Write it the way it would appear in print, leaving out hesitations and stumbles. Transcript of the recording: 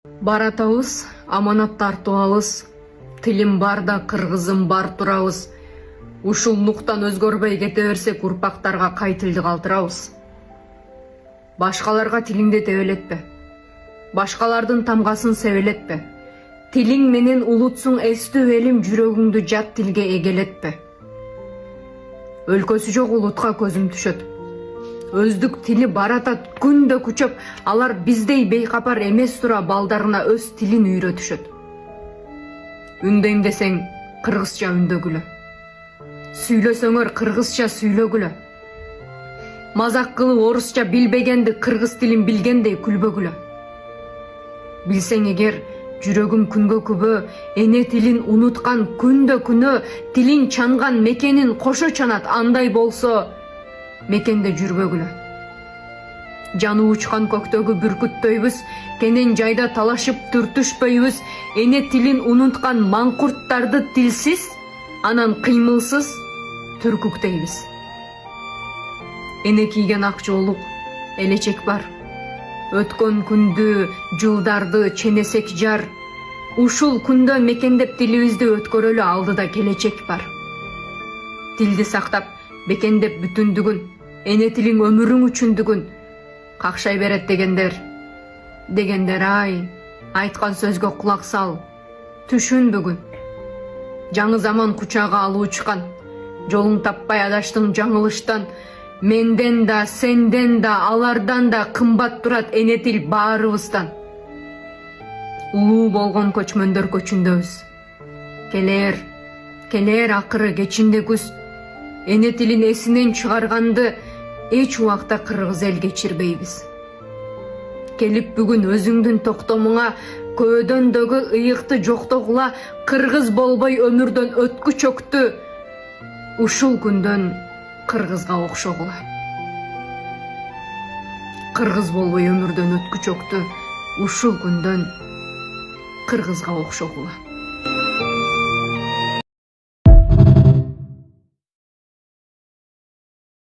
Баратабыз, аманат тартыбыз, тилим бар да кыргызым бар турабыз. Ушул нуктан өзгөрбөй кете берсек урпактарга кай тилди калтырабыз. Башкаларга тилиңди тебелетпе. Башкалардын тамгасын себелетпе. Тилиң менен улутсуң эстүү элим жүрөгүңдү жат тилге эгелетпе. Өлкөсү жок улутка көзүм түшөт. Өздүк тили баратат күндө күчөп, алар биздей бейкапар эмес тура балдарына өз тилин үйрөтүшөт. Үндейм десең, кыргызча үндөгүлө. Сүйлөсөңөр кыргызча сүйлөгүлө. Мазак кылып орусча билбегенди кыргыз тилин билгендей күлбөгүлө. Билсең эгер, жүрөгүм күнгө күбө, эне тилин унуткан күндө күнөө тилин чанган мекенин кошо чанат, андай болсо мекенде жүрбөгүлө. Жаны учкан көктөгү бүркүттөйбүз, кенен жайда талашып түртүшпөйбүз, эне тилин унуткан маңкурттарды тилсиз, анан кыймылсыз түркүктейбиз. Эне кийген ак жоолук элечек бар. Өткөн күндү, жылдарды ченесек жар. Ушул күндө мекендеп тилибизди өткөрөлү алдыда келечек бар. Тилди сактап, бекендеп бүтүндүгүн, эне тилиң өмүрүң үчүндүгүн какшай берет дегендер ай, айткан сөзгө кулак сал, түшүн бүгүн. Жаңы заман кучага алып учкан, жолуң таппай адаштың жаңылыштан, менден да, сенден да, алардан да кымбат турат эне тил баарыбыздан. Улуу болгон көчмөндөр көчүндөбүз. Келер акыры кечинде күз. Эне тилин эсинен чыгарганды эч убакта кыргыз эл кечирбейбиз. Келип бүгүн өзүңдүн токтомуңа көөдөндөгү ыйыкты жоктогула, кыргыз болбой өмүрдөн өткү чөктү. Ушул күндөн кыргызга окшогула. Кыргыз болбой өмүрдөн өткү чөктү. Ушул күндөн кыргызга окшогула.